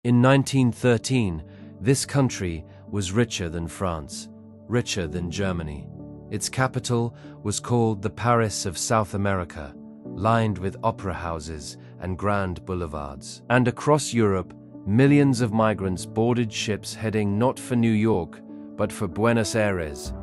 In 1913, this country was richer than France, richer than Germany. Its capital was called the Paris of South America, lined with opera houses and grand boulevards. And across Europe, millions of migrants boarded ships heading not for New York, but for Buenos Aires,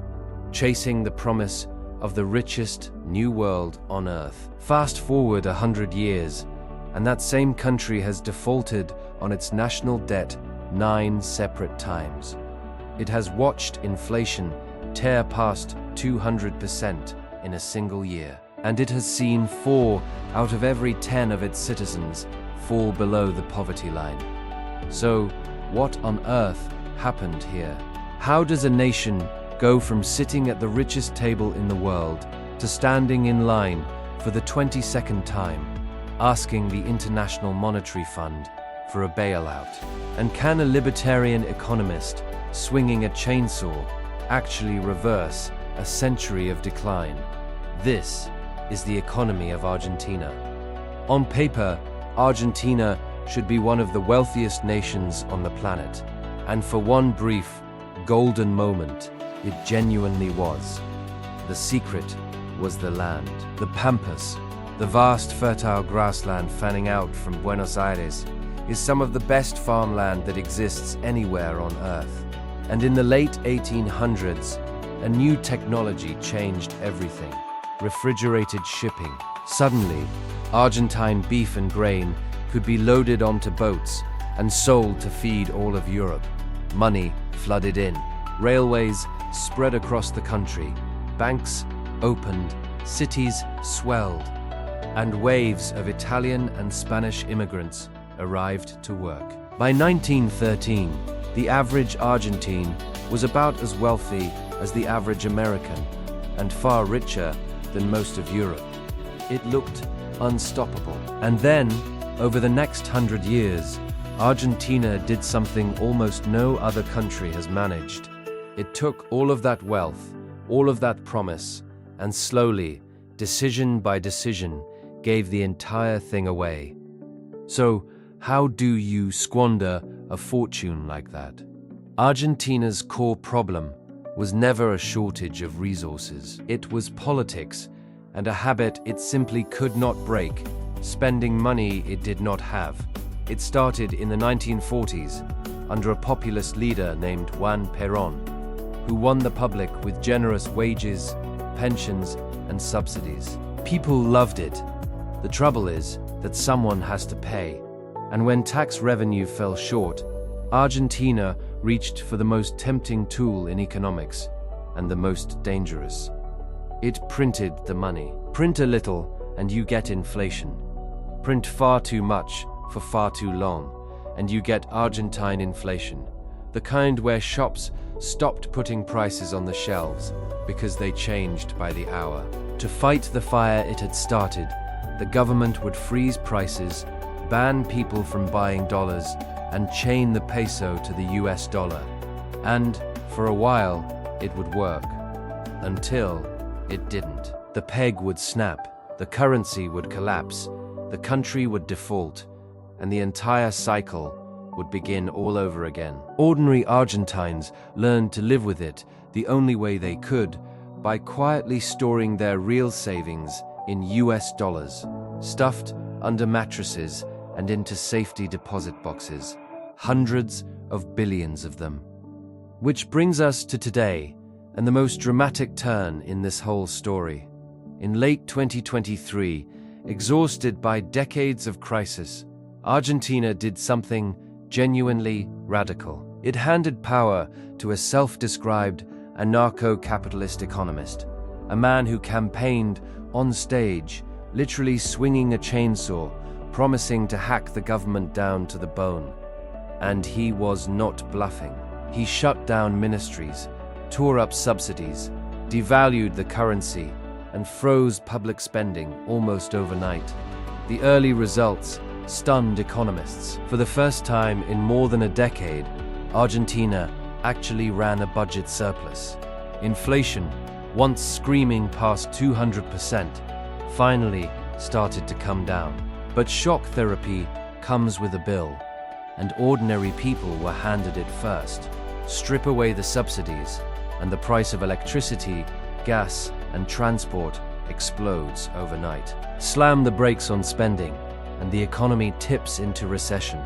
chasing the promise of the richest new world on earth. Fast forward 100 years, and that same country has defaulted on its national debt 9 separate times. It has watched inflation tear past 200% in a single year, and it has seen 4 out of every 10 of its citizens fall below the poverty line. So, what on earth happened here? How does a nation go from sitting at the richest table in the world to standing in line for the 22nd time, asking the International Monetary Fund for a bailout? And can a libertarian economist swinging a chainsaw actually reverse a century of decline? This is the economy of Argentina. On paper, Argentina should be one of the wealthiest nations on the planet, and for one brief, golden moment, it genuinely was. The secret was the land. The pampas, the vast fertile grassland fanning out from Buenos Aires, is some of the best farmland that exists anywhere on Earth. And in the late 1800s, a new technology changed everything. Refrigerated shipping. Suddenly, Argentine beef and grain could be loaded onto boats and sold to feed all of Europe. Money flooded in. Railways spread across the country. Banks opened. Cities swelled. And waves of Italian and Spanish immigrants arrived to work. By 1913, the average Argentine was about as wealthy as the average American, and far richer than most of Europe. It looked unstoppable. And then, over the next 100 years, Argentina did something almost no other country has managed. It took all of that wealth, all of that promise, and slowly, decision by decision, gave the entire thing away. So, how do you squander a fortune like that? Argentina's core problem was never a shortage of resources. It was politics, and a habit it simply could not break, spending money it did not have. It started in the 1940s, under a populist leader named Juan Perón, who won the public with generous wages, pensions, and subsidies. People loved it. The trouble is that someone has to pay. And when tax revenue fell short, Argentina reached for the most tempting tool in economics, and the most dangerous. It printed the money. Print a little, and you get inflation. Print far too much for far too long, and you get Argentine inflation, the kind where shops stopped putting prices on the shelves because they changed by the hour. To fight the fire it had started, the government would freeze prices, ban people from buying dollars, and chain the peso to the US dollar. And, for a while, it would work. Until it didn't. The peg would snap, the currency would collapse, the country would default, and the entire cycle would begin all over again. Ordinary Argentines learned to live with it the only way they could, by quietly storing their real savings in US dollars, stuffed under mattresses and into safety deposit boxes, hundreds of billions of them. Which brings us to today, and the most dramatic turn in this whole story. In late 2023, exhausted by decades of crisis, Argentina did something genuinely radical. It handed power to a self-described anarcho-capitalist economist, a man who campaigned on stage, literally swinging a chainsaw, promising to hack the government down to the bone. And he was not bluffing. He shut down ministries, tore up subsidies, devalued the currency, and froze public spending almost overnight. The early results stunned economists. For the first time in more than a decade, Argentina actually ran a budget surplus. Inflation, once screaming past 200%, finally started to come down. But shock therapy comes with a bill. and ordinary people were handed it first. Strip away the subsidies, and the price of electricity, gas, and transport explodes overnight. Slam the brakes on spending, and the economy tips into recession.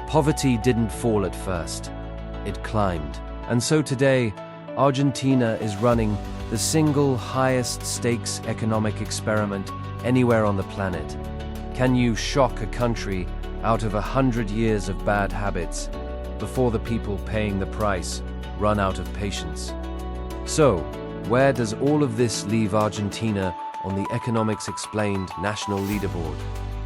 Poverty didn't fall at first, it climbed. And so today, Argentina is running the single highest stakes economic experiment anywhere on the planet. Can you shock a country out of 100 years of bad habits before the people paying the price run out of patience? So, where does all of this leave Argentina on the Economics Explained national leaderboard?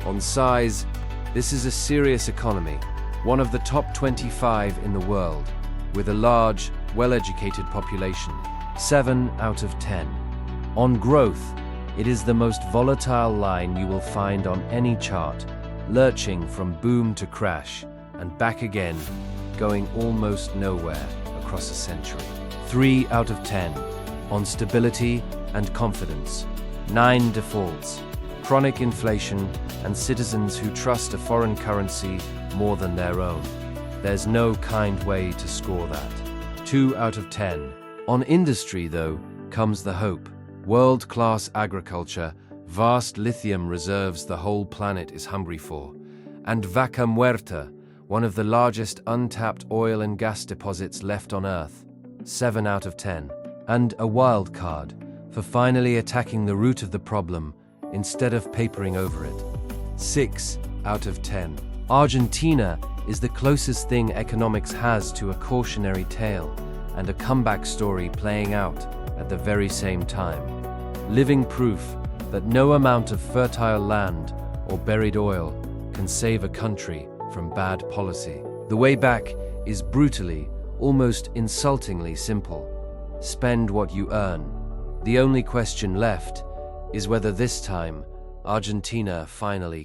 On size, this is a serious economy, one of the top 25 in the world, with a large, well-educated population, 7 out of 10. On growth, it is the most volatile line you will find on any chart, lurching from boom to crash, and back again, going almost nowhere across a century. 3 out of 10. On stability and confidence, 9 defaults, chronic inflation, and citizens who trust a foreign currency more than their own. There's no kind way to score that. 2 out of 10. On industry, though, comes the hope. World-class agriculture, vast lithium reserves the whole planet is hungry for, and Vaca Muerta, one of the largest untapped oil and gas deposits left on Earth. 7 out of 10. And a wild card for finally attacking the root of the problem instead of papering over it. 6 out of 10. Argentina is the closest thing economics has to a cautionary tale and a comeback story playing out at the very same time. Living proof that no amount of fertile land or buried oil can save a country from bad policy. The way back is brutally, almost insultingly simple. Spend what you earn. The only question left is whether this time Argentina finally